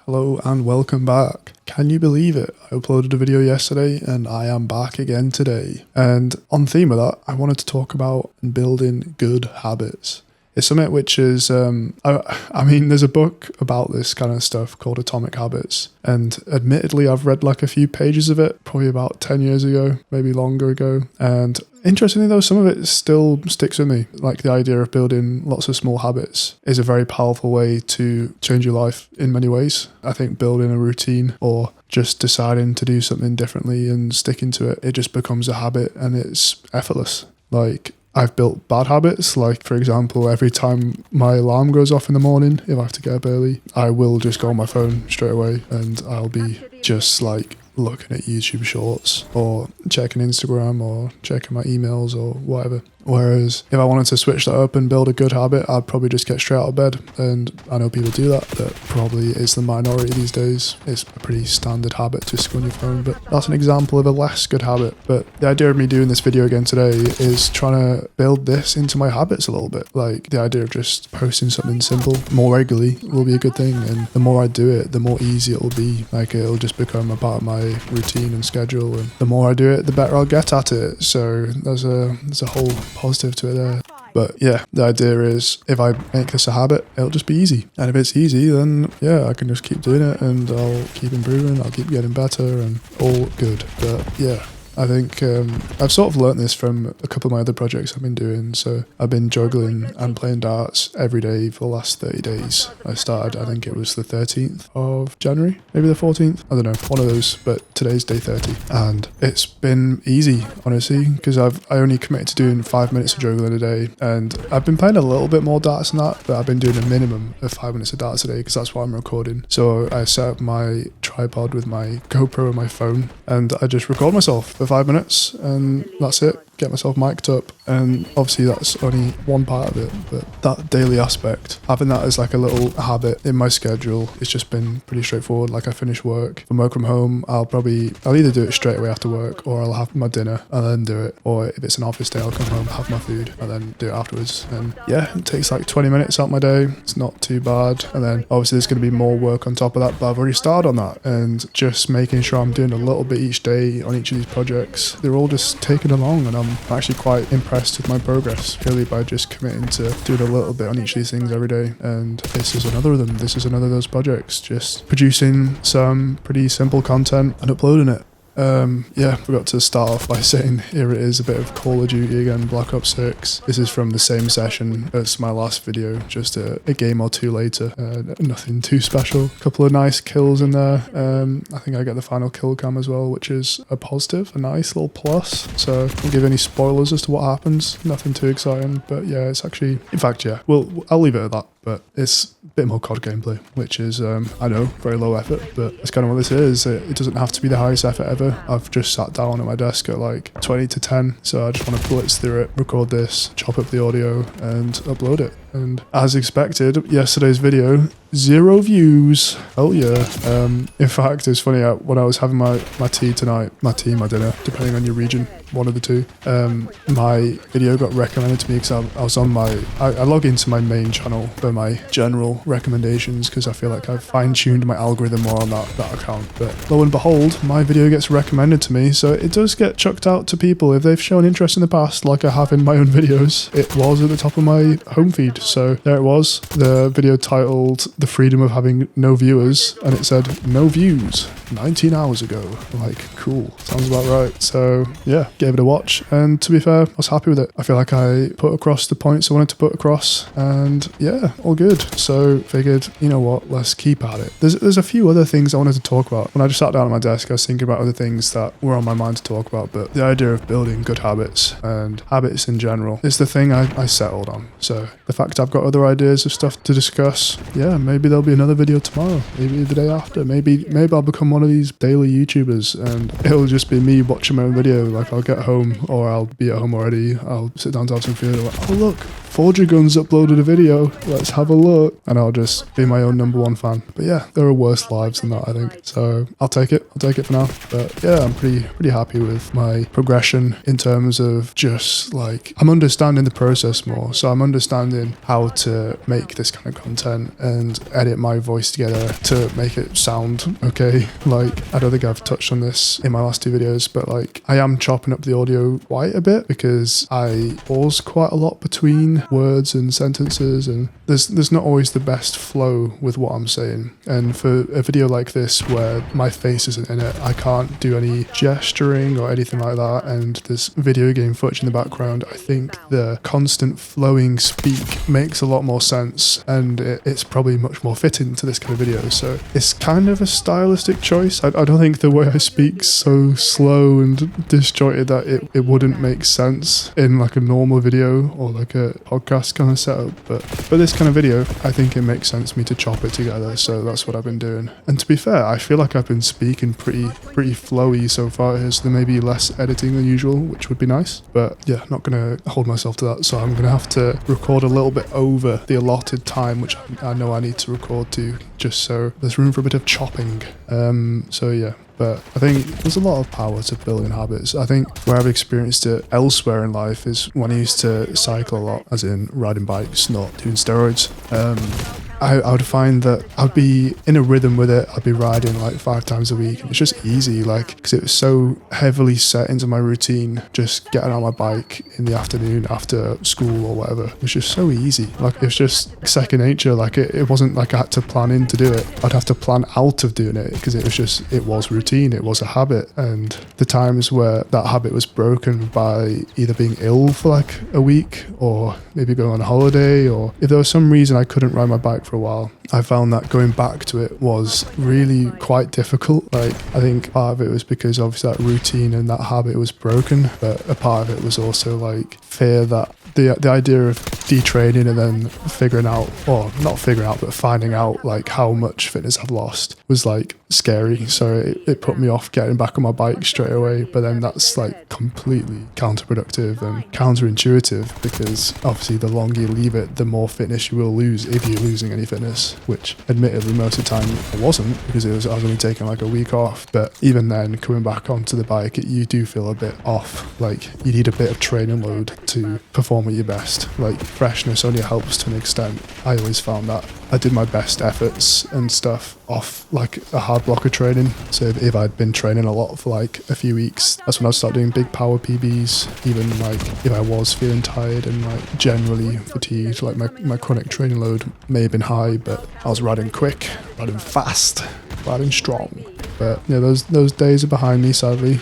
Hello and welcome back. Can you believe it? I uploaded a video yesterday and I am back again today. And on theme of that, I wanted to talk about building good habits. It's something which is, I mean, there's a book about this kind of stuff called Atomic Habits. And admittedly, I've read like a few pages of it, probably about 10 years ago, maybe longer ago. And interestingly though, some of it still sticks with me. Like the idea of building lots of small habits is a very powerful way to change your life in many ways. I think building a routine or just deciding to do something differently and sticking to it, it just becomes a habit and it's effortless. Like, I've built bad habits, like for example, every time my alarm goes off in the morning, if I have to get up early, I will just go on my phone straight away and I'll be just like looking at YouTube shorts or checking Instagram or checking my emails or whatever. Whereas if I wanted to switch that up and build a good habit, I'd probably just get straight out of bed. And I know people do that, but probably is the minority these days. It's a pretty standard habit to go on your phone, but that's an example of a less good habit. But the idea of me doing this video again today is trying to build this into my habits a little bit. Like the idea of just posting something simple more regularly will be a good thing. And the more I do it, the more easy it will be. Like it'll just become a part of my routine and schedule. And the more I do it, the better I'll get at it. So there's a whole positive to it there. But yeah, the idea is if I make this a habit, it'll just be easy. And if it's easy, then yeah, I can just keep doing it and I'll keep improving, I'll keep getting better and all good. But yeah, I think I've sort of learnt this from a couple of my other projects I've been doing. So I've been juggling and playing darts every day for the last 30 days. I started, I think it was the 13th of January, maybe the 14th. I don't know, one of those, but today's day 30. And it's been easy, honestly, because I only committed to doing 5 minutes of juggling a day. And I've been playing a little bit more darts than that, but I've been doing a minimum of 5 minutes of darts a day because that's what I'm recording. So I set up my tripod with my GoPro and my phone and I just record myself for 5 minutes and that's it. Get myself mic'd up, and obviously that's only one part of it, but that daily aspect, having that as like a little habit in my schedule, it's just been pretty straightforward. Like I finish work, from work from home, I'll either do it straight away after work or I'll have my dinner and then do it, or if it's an office day, I'll come home, have my food and then do it afterwards. And yeah, it takes like 20 minutes out my day, it's not too bad. And then obviously there's going to be more work on top of that, but I've already started on that and just making sure I'm doing a little bit each day on each of these projects. They're all just taking along and I'm actually quite impressed with my progress purely by just committing to doing a little bit on each of these things every day. And this is another of them. This is another of those projects, just producing some pretty simple content and uploading it. Yeah, forgot to start off by saying here it is, a bit of Call of Duty again, Black Ops 6. This is from the same session as my last video, just a game or two later. Nothing too special. A couple of nice kills in there. I think I get the final kill cam as well, which is a positive, a nice little plus. So I won't give any spoilers as to what happens. Nothing too exciting, but yeah, it's actually, in fact, yeah, I'll leave it at that. But it's a bit more COD gameplay, which is, I know, very low effort, but it's kind of what this is. It doesn't have to be the highest effort ever. I've just sat down at my desk at like 20 to 10, so I just want to blitz through it, record this, chop up the audio, and upload it. And as expected, yesterday's video, 0 views. Oh yeah. In fact, it's funny, when I was having my tea tonight, my dinner, depending on your region, one of the two, my video got recommended to me because I was on I log into my main channel for my general recommendations because I feel like I've fine-tuned my algorithm more on that account. But lo and behold, my video gets recommended to me, so it does get chucked out to people if they've shown interest in the past, like I have in my own videos. It was at the top of my home feed. So there it was, the video titled The Freedom of Having No Viewers, and it said no views 19 hours ago. I'm like, cool, sounds about right. So yeah, gave it a watch, and to be fair, I was happy with it. I feel like I put across the points I wanted to put across, and yeah, all good. So figured, you know what, let's keep at it. There's a few other things I wanted to talk about. When I just sat down at my desk, I was thinking about other things that were on my mind to talk about, but the idea of building good habits and habits in general is the thing I settled on. So the fact I've got other ideas of stuff to discuss, yeah, maybe there'll be another video tomorrow, maybe the day after, maybe I'll become one of these daily YouTubers and it'll just be me watching my own video. Like I'll get home or I'll be at home already, I'll sit down to have some food, like, oh look, Forger Guns uploaded a video, let's have a look. And I'll just be my own #1 fan. But yeah, there are worse lives than that, I think. So I'll take it for now. But yeah, I'm pretty happy with my progression in terms of just like, I'm understanding the process more. So I'm understanding how to make this kind of content and edit my voice together to make it sound okay. Like, I don't think I've touched on this in my last 2 videos, but like, I am chopping up the audio quite a bit because I pause quite a lot between words and sentences, and there's not always the best flow with what I'm saying. And for a video like this where my face isn't in it, I can't do any gesturing or anything like that, and there's video game footage in the background, I think the constant flowing speak makes a lot more sense, and it's probably much more fitting to this kind of video. So it's kind of a stylistic choice. I don't think the way I speak so slow and disjointed that it wouldn't make sense in like a normal video or like a podcast kind of setup, but for this kind of video I think it makes sense for me to chop it together, so that's what I've been doing. And to be fair, I feel like I've been speaking pretty flowy so far here, so there may be less editing than usual, which would be nice. But yeah, not gonna hold myself to that, so I'm gonna have to record a little bit over the allotted time, which I know I need to record to, just so there's room for a bit of chopping. So yeah. But I think there's a lot of power to building habits. I think where I've experienced it elsewhere in life is when I used to cycle a lot, as in riding bikes, not doing steroids. I would find that I'd be in a rhythm with it. I'd be riding like 5 times a week, and it's just easy, like, because it was so heavily set into my routine. Just getting on my bike in the afternoon after school or whatever, it was just so easy. Like, it was just second nature. Like, it wasn't like I had to plan in to do it. I'd have to plan out of doing it because it was routine. It was a habit. And the times where that habit was broken by either being ill for like a week or maybe going on holiday, or if there was some reason I couldn't ride my bike for a while, I found that going back to it was really quite difficult. Like, I think part of it was because obviously that routine and that habit was broken, but a part of it was also like fear that the idea of detraining and then figuring out, or not figuring out, but finding out like how much fitness I've lost was like scary. So it put me off getting back on my bike straight away. But then that's like completely counterproductive and counterintuitive, because obviously the longer you leave it, the more fitness you will lose if you're losing any fitness, which admittedly most of the time I wasn't, because I was only taking like a week off. But even then, coming back onto the bike, you do feel a bit off. Like, you need a bit of training load to perform at your best. Like, freshness only helps to an extent. I always found that I did my best efforts and stuff off like a hard block of training. So if I'd been training a lot for like a few weeks, that's when I'd start doing big power PBs. Even like if I was feeling tired and like generally fatigued, like my chronic training load may have been high, but I was riding quick, riding fast, riding strong. But yeah, those days are behind me, sadly.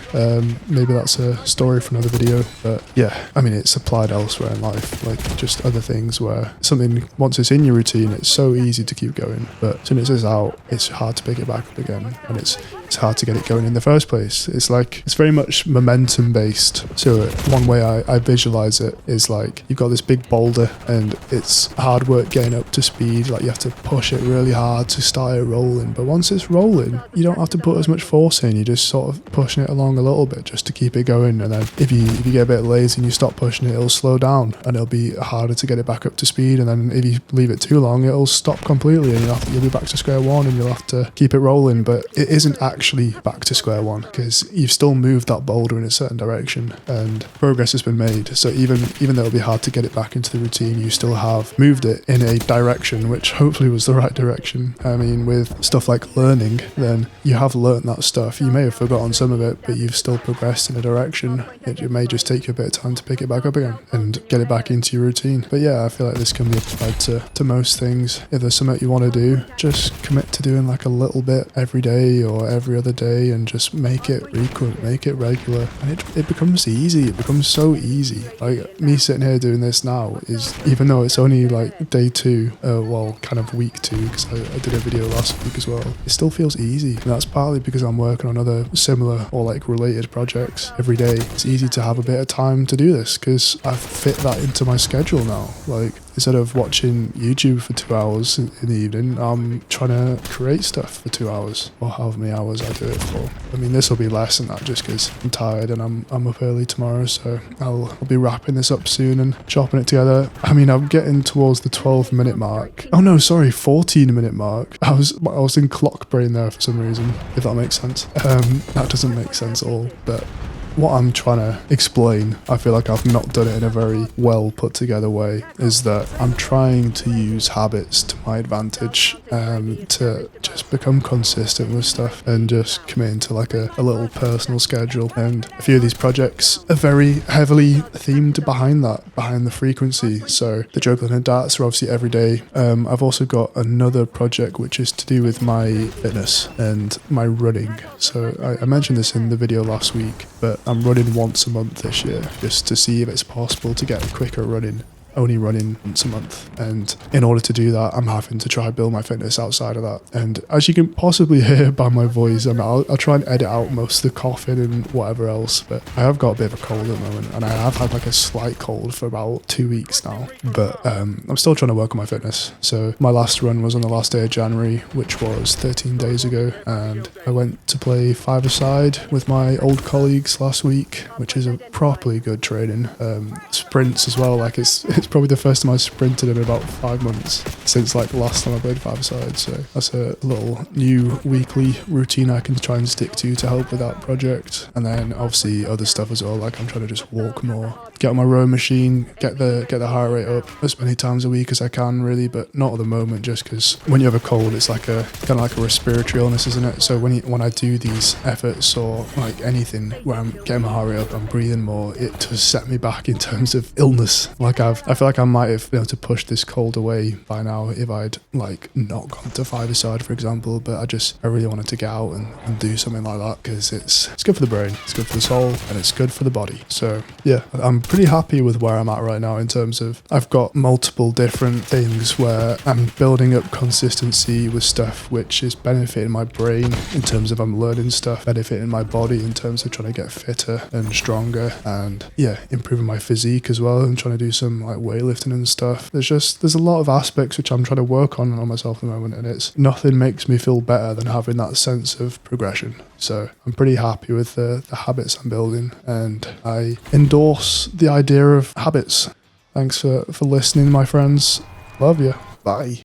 Maybe that's a story for another video. But yeah, I mean, it's applied elsewhere in life, like just other things where something, once it's in your routine, it's so easy to keep going. But as soon as it's out, it's hard to pick it back up again. And it's hard to get it going in the first place. It's like, it's very much momentum based. So one way I visualize it is like, you've got this big boulder and it's hard work getting up to speed. Like, you have to push it really hard to start it rolling. But once it's rolling, you don't have to put as much force in. You're just sort of pushing it along a little bit just to keep it going. And then if you get a bit lazy and you stop pushing it, it'll slow down and it'll be harder to get it back up to speed. And then if you leave it too long, it'll stop completely and you'll be back to square one and you'll have to keep it rolling. But it isn't actually back to square one, because you've still moved that boulder in a certain direction and progress has been made. So even though it'll be hard to get it back into the routine, you still have moved it in a direction which hopefully was the right direction. I mean, with stuff like learning, then you have learnt that stuff. You may have forgotten some of it, but you've still progressed in a direction. It may just take you a bit of time to pick it back up again and get it back into your routine. But yeah, I feel like this can be applied to most things. If there's something you want to do, just commit to doing like a little bit every day or every other day, and just make it frequent, make it regular, and it becomes easy. It becomes so easy. Like, me sitting here doing this now is, even though it's only like day 2, well, kind of week 2, because I did a video last week as well, it still feels easy. And that's partly because I'm working on other similar or like related projects every day. It's easy to have a bit of time to do this because I've fit that into my schedule now. Like, instead of watching YouTube for 2 hours in the evening, I'm trying to create stuff for 2 hours, or however many hours I do it for. I mean, this will be less than that just because I'm tired and I'm up early tomorrow, so I'll be wrapping this up soon and chopping it together. I mean, I'm getting towards the 12-minute mark. Oh no, sorry, 14-minute mark. I was in clock brain there for some reason, if that makes sense. That doesn't make sense at all, but what I'm trying to explain, I feel like I've not done it in a very well put together way, is that I'm trying to use habits to my advantage, to just become consistent with stuff and just commit into like a little personal schedule. And a few of these projects are very heavily themed behind the frequency. So the juggling and darts are obviously every day. I've also got another project which is to do with my fitness and my running. So I mentioned this in the video last week, but I'm running once a month this year just to see if it's possible to get quicker running. Only running once a month, and in order to do that I'm having to try build my fitness outside of that. And as you can possibly hear by my voice, I'll try and edit out most of the coughing and whatever else, but I have got a bit of a cold at the moment, and I have had like a slight cold for about 2 weeks now, but I'm still trying to work on my fitness. So my last run was on the last day of January, which was 13 days ago, and I went to play five-a-side with my old colleagues last week, which is a properly good training. Sprints as well, like it's probably the first time I sprinted in about 5 months since like the last time I played five-a-side. So that's a little new weekly routine I can try and stick to help with that project. And then obviously other stuff as well, like I'm trying to just walk more, get on my rowing machine, get the heart rate up as many times a week as I can really, but not at the moment, just because when you have a cold it's like a kind of like a respiratory illness, isn't it? So when I do these efforts or like anything where I'm getting my heart rate up, I'm breathing more, it does set me back in terms of illness. Like I feel like I might have been able to push this cold away by now if I'd like not gone to five-a-side, for example, but I really wanted to get out and do something like that because it's good for the brain, it's good for the soul, and it's good for the body. So yeah, I'm pretty happy with where I'm at right now in terms of I've got multiple different things where I'm building up consistency with stuff which is benefiting my brain in terms of I'm learning stuff, benefiting my body in terms of trying to get fitter and stronger, and yeah, improving my physique as well, and trying to do some like weightlifting and stuff. There's a lot of aspects which I'm trying to work on myself at the moment, and it's nothing makes me feel better than having that sense of progression. So I'm pretty happy with the habits I'm building, and I endorse the idea of habits. Thanks for listening, my friends. Love you. Bye.